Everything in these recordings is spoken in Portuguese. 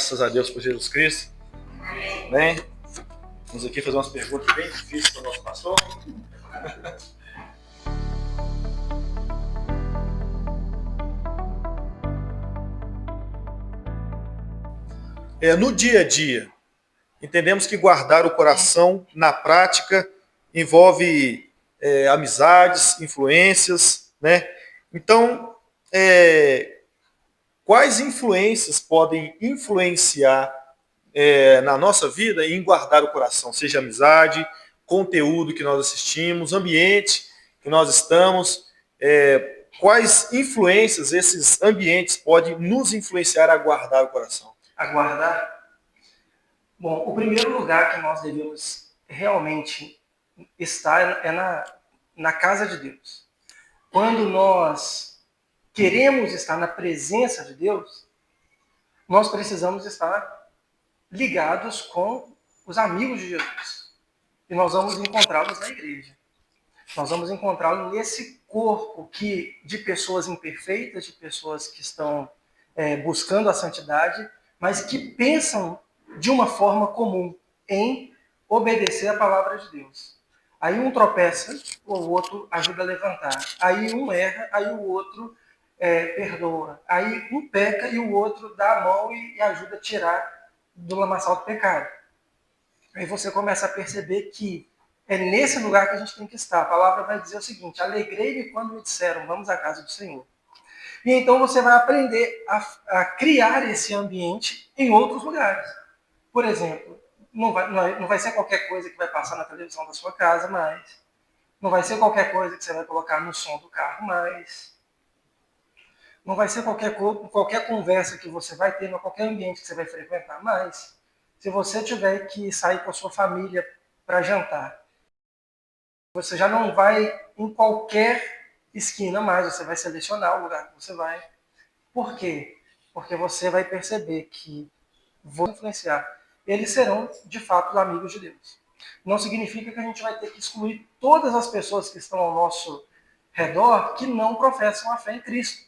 Graças a Deus por Jesus Cristo. Amém. Vamos aqui fazer umas perguntas bem difíceis para o nosso pastor. No dia a dia, entendemos que guardar o coração na prática envolve amizades, influências, né? Então, quais influências podem influenciar na nossa vida em guardar o coração? Seja amizade, conteúdo que nós assistimos, ambiente que nós estamos. Quais influências esses ambientes podem nos influenciar a guardar o coração? Aguardar? Bom, o primeiro lugar que nós devemos realmente estar é na casa de Deus. Quando nós queremos estar na presença de Deus, nós precisamos estar ligados com os amigos de Jesus. E nós vamos encontrá-los na igreja. Nós vamos encontrá-lo nesse corpo de pessoas imperfeitas, de pessoas que estão buscando a santidade, mas que pensam de uma forma comum em obedecer a palavra de Deus. Aí um tropeça, o outro ajuda a levantar. Aí um erra, aí o outro perdoa. Aí um peca e o outro dá a mão e ajuda a tirar do lamaçal do pecado. Aí você começa a perceber que é nesse lugar que a gente tem que estar. A palavra vai dizer o seguinte: alegrei-me quando me disseram, vamos à casa do Senhor. E então você vai aprender a criar esse ambiente em outros lugares. Por exemplo, não vai ser qualquer coisa que vai passar na televisão da sua casa mais. Não vai ser qualquer coisa que você vai colocar no som do carro mais. Não vai ser qualquer conversa que você vai ter, qualquer ambiente que você vai frequentar mais. Se você tiver que sair com a sua família para jantar, você já não vai em qualquer esquina mais, você vai selecionar o lugar que você vai. Por quê? Porque você vai perceber que vou influenciar. Eles serão, de fato, os amigos de Deus. Não significa que a gente vai ter que excluir todas as pessoas que estão ao nosso redor que não professam a fé em Cristo.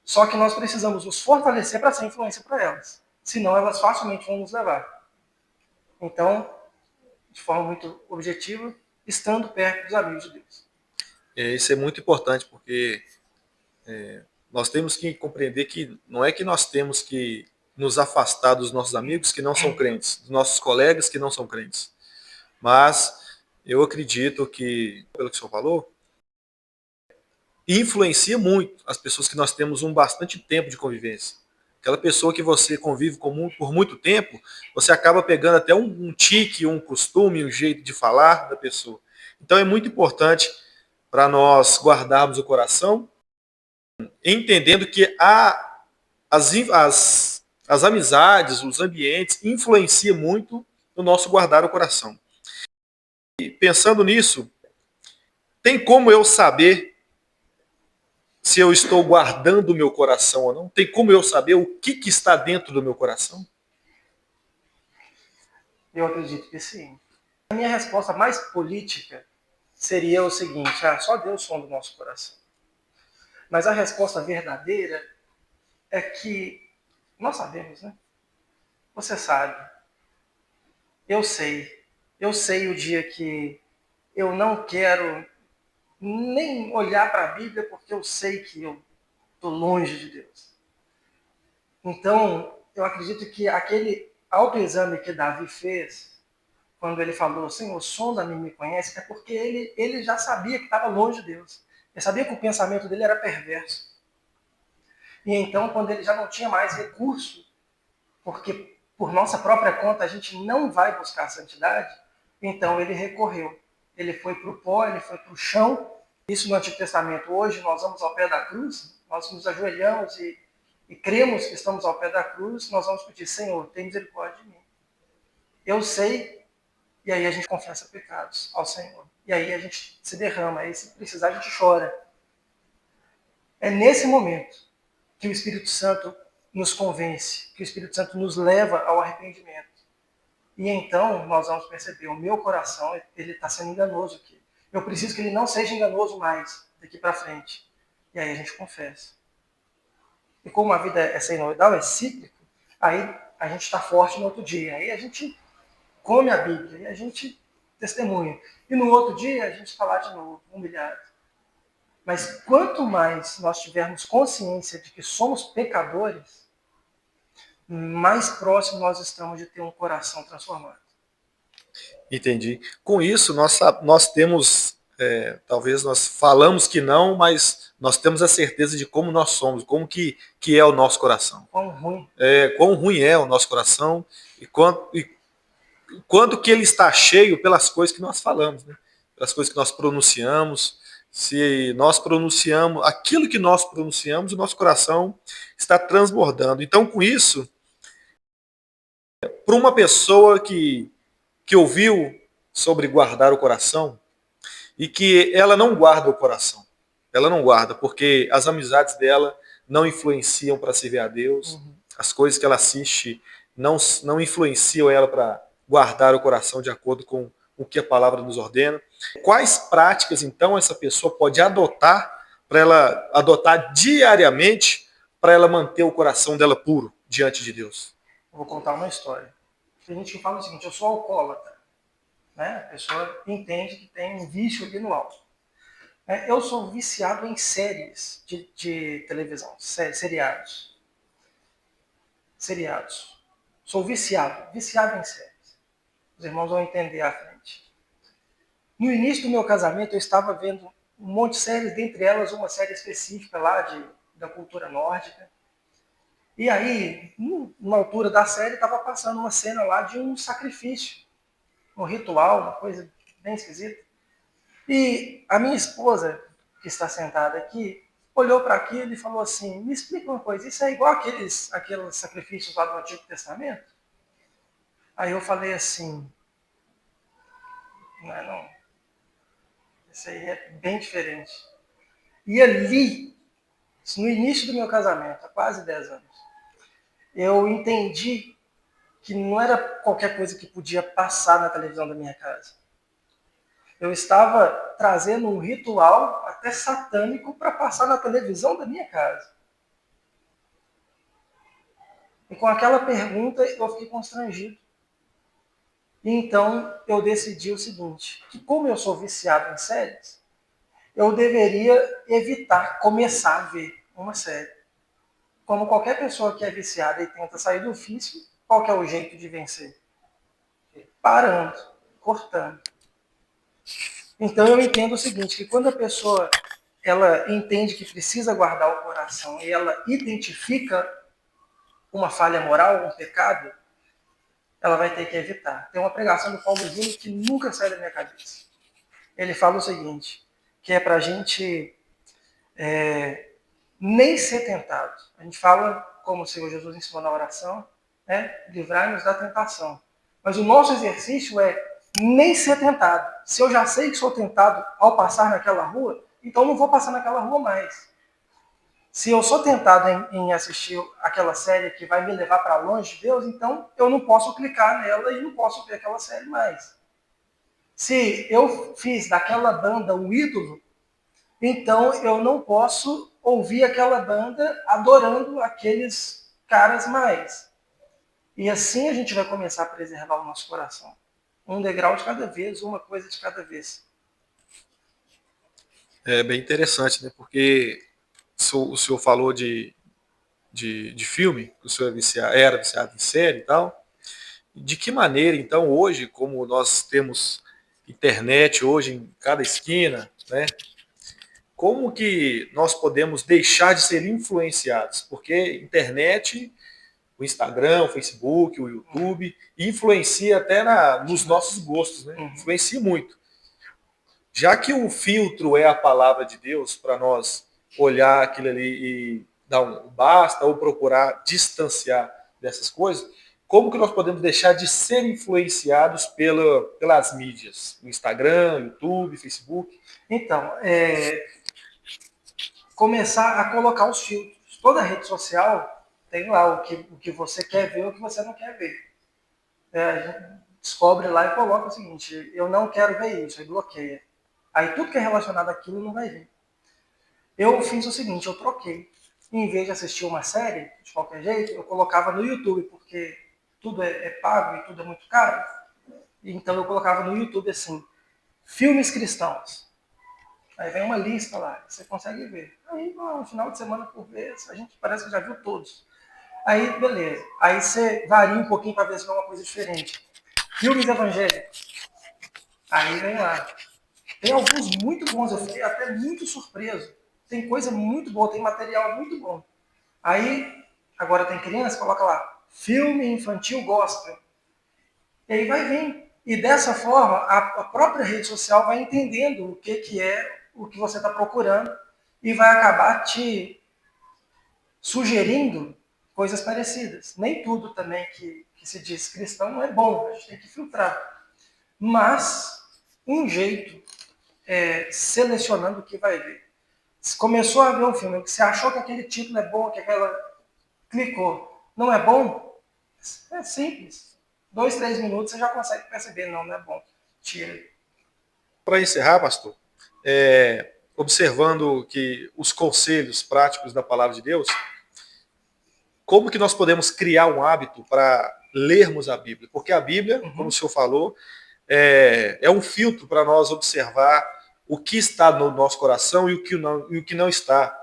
Só que nós precisamos nos fortalecer para ser influência para elas. Senão elas facilmente vão nos levar. Então, de forma muito objetiva, estando perto dos amigos de Deus. Isso é muito importante, porque nós temos que compreender que não é que nós temos que nos afastar dos nossos amigos que não são crentes, dos nossos colegas que não são crentes. Mas eu acredito que, pelo que o senhor falou, influencia muito as pessoas que nós temos bastante tempo de convivência. Aquela pessoa que você convive por muito tempo, você acaba pegando até um tique, um costume, um jeito de falar da pessoa. Então é muito importante para nós guardarmos o coração, entendendo que as amizades, os ambientes, influenciam muito no nosso guardar o coração. E pensando nisso, tem como eu saber se eu estou guardando o meu coração ou não? Tem como eu saber o que está dentro do meu coração? Eu acredito que sim. A minha resposta mais política seria o seguinte: só Deus sonda o nosso coração. Mas a resposta verdadeira é que nós sabemos, né? Você sabe. Eu sei. Eu sei o dia que eu não quero nem olhar para a Bíblia porque eu sei que eu estou longe de Deus. Então, eu acredito que aquele autoexame que Davi fez, quando ele falou, Senhor, sonda-me e me conhece, é porque ele já sabia que estava longe de Deus. Ele sabia que o pensamento dele era perverso. E então, quando ele já não tinha mais recurso, porque por nossa própria conta a gente não vai buscar a santidade, então ele recorreu. Ele foi para o pó, ele foi para o chão. Isso no Antigo Testamento. Hoje nós vamos ao pé da cruz, nós nos ajoelhamos e cremos que estamos ao pé da cruz, nós vamos pedir, Senhor, tem misericórdia de mim. Eu sei, e aí a gente confessa pecados ao Senhor. E aí a gente se derrama, aí se precisar a gente chora. É nesse momento que o Espírito Santo nos convence, que o Espírito Santo nos leva ao arrependimento. E então nós vamos perceber, o meu coração ele está sendo enganoso aqui. Eu preciso que ele não seja enganoso mais daqui para frente. E aí a gente confessa. E como a vida é senoidal, é cíclico, aí a gente está forte no outro dia. Aí a gente come a Bíblia e a gente testemunha. E no outro dia a gente está lá de novo, humilhado. Mas quanto mais nós tivermos consciência de que somos pecadores, mais próximo nós estamos de ter um coração transformado. Entendi. Com isso, nós temos, talvez nós falamos que não, mas nós temos a certeza de como nós somos, como que é o nosso coração. Quão ruim. Quão ruim é o nosso coração e quanto que ele está cheio pelas coisas que nós falamos, né? Pelas coisas que nós pronunciamos. Se nós pronunciamos aquilo que nós pronunciamos, o nosso coração está transbordando. Então, com isso, para uma pessoa que ouviu sobre guardar o coração e que ela não guarda o coração. Ela não guarda, porque as amizades dela não influenciam para servir a Deus, as coisas que ela assiste não influenciam ela para guardar o coração de acordo com o que a palavra nos ordena. Quais práticas, então, essa pessoa pode adotar para ela adotar diariamente para ela manter o coração dela puro diante de Deus? Eu vou contar uma história. Tem gente que fala o seguinte: eu sou alcoólatra. Né? A pessoa entende que tem um vício ali no alto. Eu sou viciado em séries de televisão, seriados. Seriados. Sou viciado em séries. Os irmãos vão entender à frente. No início do meu casamento, eu estava vendo um monte de séries, dentre elas uma série específica lá da cultura nórdica. E aí, numa altura da série, estava passando uma cena lá de um sacrifício, um ritual, uma coisa bem esquisita. E a minha esposa, que está sentada aqui, olhou para aquilo e falou assim: me explica uma coisa, isso é igual aqueles sacrifícios lá do Antigo Testamento? Aí eu falei assim: não é não, isso aí é bem diferente. E ali, no início do meu casamento, há quase 10 anos, eu entendi que não era qualquer coisa que podia passar na televisão da minha casa. Eu estava trazendo um ritual até satânico para passar na televisão da minha casa. E com aquela pergunta eu fiquei constrangido. E então eu decidi o seguinte, que como eu sou viciado em séries, eu deveria evitar começar a ver uma série. Como qualquer pessoa que é viciada e tenta sair do vício, qual que é o jeito de vencer? Parando, cortando. Então eu entendo o seguinte, que quando a pessoa ela entende que precisa guardar o coração e ela identifica uma falha moral, um pecado, ela vai ter que evitar. Tem uma pregação do Paulo Júnior que nunca sai da minha cabeça. Ele fala o seguinte, que é para a gente nem ser tentado. A gente fala, como o Senhor Jesus ensinou na oração, né, livrai-nos da tentação. Mas o nosso exercício é nem ser tentado. Se eu já sei que sou tentado ao passar naquela rua, então não vou passar naquela rua mais. Se eu sou tentado em assistir aquela série que vai me levar para longe de Deus, então eu não posso clicar nela e não posso ver aquela série mais. Se eu fiz daquela banda um ídolo, então eu não posso ouvir aquela banda adorando aqueles caras mais. E assim a gente vai começar a preservar o nosso coração. Um degrau de cada vez, uma coisa de cada vez. É bem interessante, né? Porque o senhor falou de filme, o senhor era viciado em série e tal. De que maneira, então, hoje, como nós temos internet hoje em cada esquina, né? Como que nós podemos deixar de ser influenciados? Porque internet, o Instagram, o Facebook, o YouTube, influencia até nos nossos gostos, né? Influencia muito. Já que o filtro é a palavra de Deus para nós olhar aquilo ali e dar um basta ou procurar distanciar dessas coisas, como que nós podemos deixar de ser influenciados pelas mídias? Instagram, YouTube, Facebook? Então, começar a colocar os filtros. Toda rede social tem lá o que você quer ver e o que você não quer ver. A gente descobre lá e coloca o seguinte, eu não quero ver isso, aí bloqueia. Aí tudo que é relacionado àquilo não vai ver. Eu fiz o seguinte, eu troquei. Em vez de assistir uma série, de qualquer jeito, eu colocava no YouTube, porque tudo é pago e tudo é muito caro. Então eu colocava no YouTube assim, filmes cristãos. Aí vem uma lista lá, você consegue ver. Aí, no final de semana por vez, a gente parece que já viu todos. Aí, beleza. Aí você varia um pouquinho para ver se é uma coisa diferente. Filmes evangélicos. Aí vem lá. Tem alguns muito bons, eu fiquei até muito surpreso. Tem coisa muito boa, tem material muito bom. Aí, agora tem criança, coloca lá, filme infantil gospel. E aí vai vir. E dessa forma, a própria rede social vai entendendo o que é o que você está procurando e vai acabar te sugerindo coisas parecidas. Nem tudo também que se diz cristão é bom, a gente tem que filtrar. Mas, um jeito selecionando o que vai ver. Se começou a ver um filme, que você achou que aquele título é bom, que aquela clicou, não é bom, é simples. 2, 3 minutos você já consegue perceber, não é bom. Tira. Para encerrar, pastor, observando que os conselhos práticos da palavra de Deus, como que nós podemos criar um hábito para lermos a Bíblia? Porque a Bíblia, como o senhor falou, é um filtro para nós observar o que está no nosso coração e o que não está.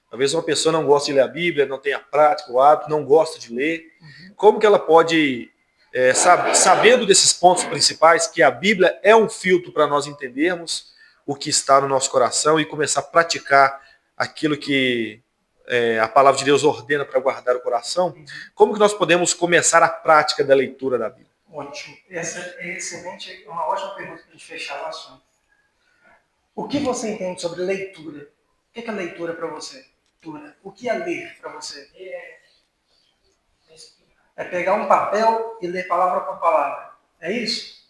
Talvez uma pessoa não goste de ler a Bíblia, não tenha prática, o hábito, não gosta de ler. Como que ela pode, sabendo desses pontos principais, que a Bíblia é um filtro para nós entendermos o que está no nosso coração e começar a praticar aquilo que a palavra de Deus ordena para guardar o coração, como que nós podemos começar a prática da leitura da Bíblia? Ótimo. Essa é excelente, uma ótima pergunta para a gente fechar o assunto. O que você entende sobre leitura? O que é leitura para você? O que é ler para você? É pegar um papel e ler palavra por palavra. É isso?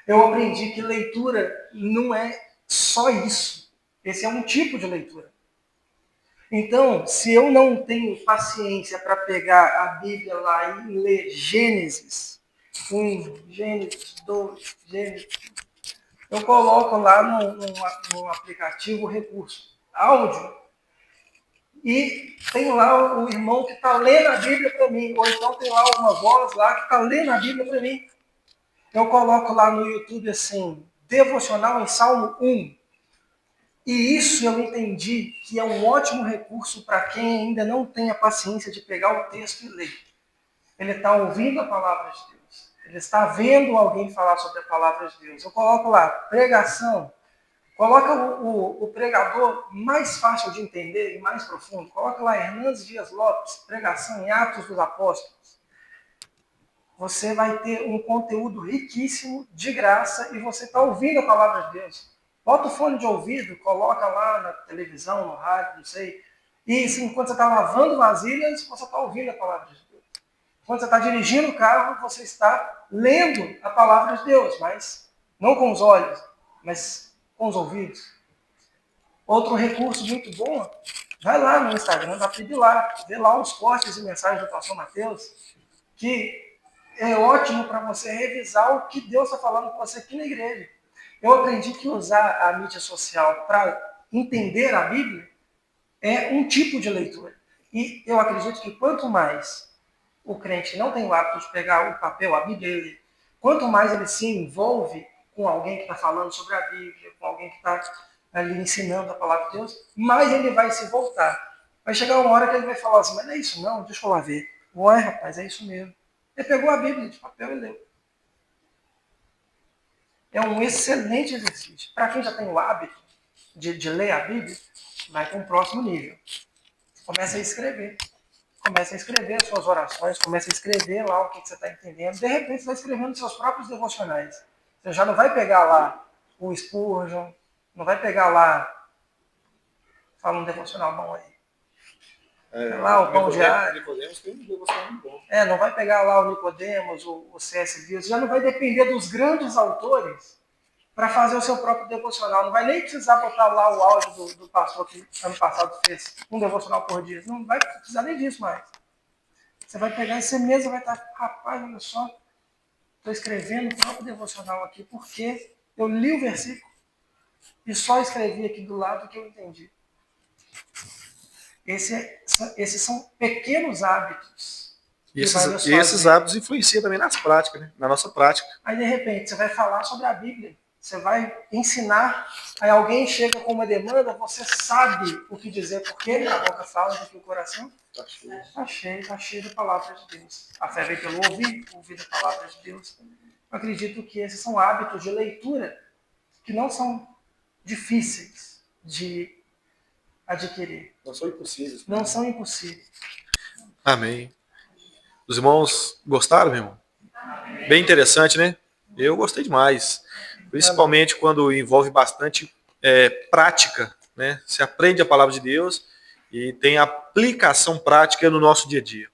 Eu aprendi que leitura não é só isso. Esse é um tipo de leitura. Então, se eu não tenho paciência para pegar a Bíblia lá e ler Gênesis 1, Gênesis 2, Gênesis, eu coloco lá no aplicativo o recurso áudio e tem lá o irmão que está lendo a Bíblia para mim, ou então tem lá uma voz lá que está lendo a Bíblia para mim. Eu coloco lá no YouTube assim, devocional em Salmo 1. E isso eu entendi que é um ótimo recurso para quem ainda não tem a paciência de pegar o texto e ler. Ele está ouvindo a palavra de Deus. Ele está vendo alguém falar sobre a palavra de Deus. Eu coloco lá, pregação. Coloca o pregador mais fácil de entender e mais profundo. Coloca lá Hernandes Dias Lopes, pregação em Atos dos Apóstolos. Você vai ter um conteúdo riquíssimo, de graça, e você está ouvindo a palavra de Deus. Bota o fone de ouvido, coloca lá na televisão, no rádio, não sei. E assim, enquanto você está lavando vasilhas, você está ouvindo a palavra de Deus. Quando você está dirigindo o carro, você está lendo a palavra de Deus, mas não com os olhos, mas com os ouvidos. Outro recurso muito bom, vai lá no Instagram da Pibilar, vê lá os cortes e mensagens do pastor Mateus, que é ótimo para você revisar o que Deus está falando com você aqui na igreja. Eu aprendi que usar a mídia social para entender a Bíblia é um tipo de leitura. E eu acredito que quanto mais o crente não tem o hábito de pegar o papel, a Bíblia, quanto mais ele se envolve com alguém que está falando sobre a Bíblia, com alguém que está ali ensinando a palavra de Deus, mais ele vai se voltar. Vai chegar uma hora que ele vai falar assim, mas não é isso não, deixa eu lá ver. Ué, rapaz, é isso mesmo. Ele pegou a Bíblia de papel e leu. É um excelente exercício. Para quem já tem o hábito de ler a Bíblia, vai para um próximo nível. Começa a escrever. Começa a escrever as suas orações, começa a escrever lá o que você está entendendo. De repente, você vai escrevendo seus próprios devocionais. Você já não vai pegar lá o Spurgeon, não vai pegar lá, fala um devocional bom aí. Lá o Pão Diário. Não vai pegar lá o Nicodemos, o C.S. Lewis, já não vai depender dos grandes autores para fazer o seu próprio devocional. Não vai nem precisar botar lá o áudio do pastor que ano passado fez um devocional por dia. Não vai precisar nem disso mais. Você vai pegar e você mesmo vai estar, rapaz, olha só, estou escrevendo o próprio devocional aqui porque eu li o versículo e só escrevi aqui do lado que eu entendi. Esses são pequenos hábitos E esses hábitos influenciam também nas práticas, né? Na nossa prática. Aí, de repente, você vai falar sobre a Bíblia, você vai ensinar, aí alguém chega com uma demanda, você sabe o que dizer, porque a boca fala do que o coração está cheio da palavra de Deus. A fé vem pelo ouvir a palavra de Deus. Eu acredito que esses são hábitos de leitura que não são difíceis de adquirir. Não são impossíveis. Não são impossíveis. Amém. Os irmãos gostaram, meu irmão? Bem interessante, né? Eu gostei demais. Principalmente quando envolve bastante prática, né? Você aprende a palavra de Deus e tem aplicação prática no nosso dia a dia.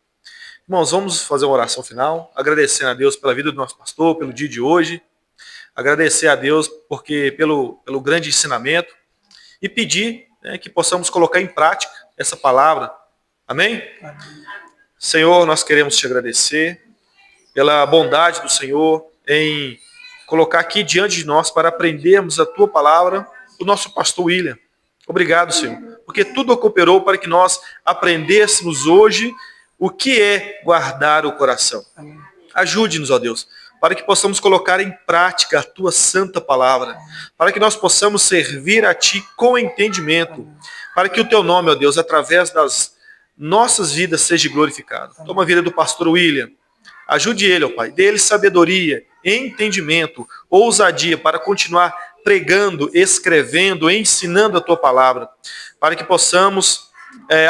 Irmãos, vamos fazer uma oração final, agradecendo a Deus pela vida do nosso pastor, pelo dia de hoje, agradecer a Deus pelo grande ensinamento e pedir, né, que possamos colocar em prática essa palavra. Amém? Amém. Senhor, nós queremos te agradecer pela bondade do Senhor em colocar aqui diante de nós para aprendermos a tua palavra, o nosso pastor William. Obrigado, Senhor, porque tudo cooperou para que nós aprendêssemos hoje o que é guardar o coração. Ajude-nos, ó Deus, para que possamos colocar em prática a tua santa palavra, para que nós possamos servir a ti com entendimento, para que o teu nome, ó Deus, através das nossas vidas seja glorificado. Toma a vida do pastor William, ajude ele, ó Pai, dê-lhe sabedoria, entendimento, ousadia para continuar pregando, escrevendo, ensinando a tua palavra, para que possamos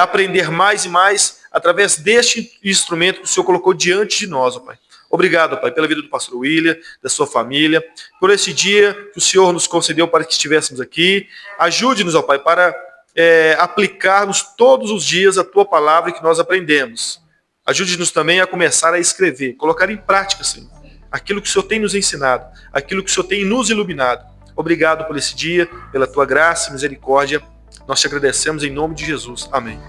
aprender mais e mais através deste instrumento que o Senhor colocou diante de nós, ó Pai. Obrigado, Pai, pela vida do pastor William, da sua família, por esse dia que o Senhor nos concedeu para que estivéssemos aqui. Ajude-nos, ó Pai, para aplicarmos todos os dias a tua palavra que nós aprendemos. Ajude-nos também a começar a escrever, colocar em prática, Senhor, aquilo que o Senhor tem nos ensinado, aquilo que o Senhor tem nos iluminado. Obrigado por esse dia, pela tua graça e misericórdia. Nós te agradecemos em nome de Jesus. Amém.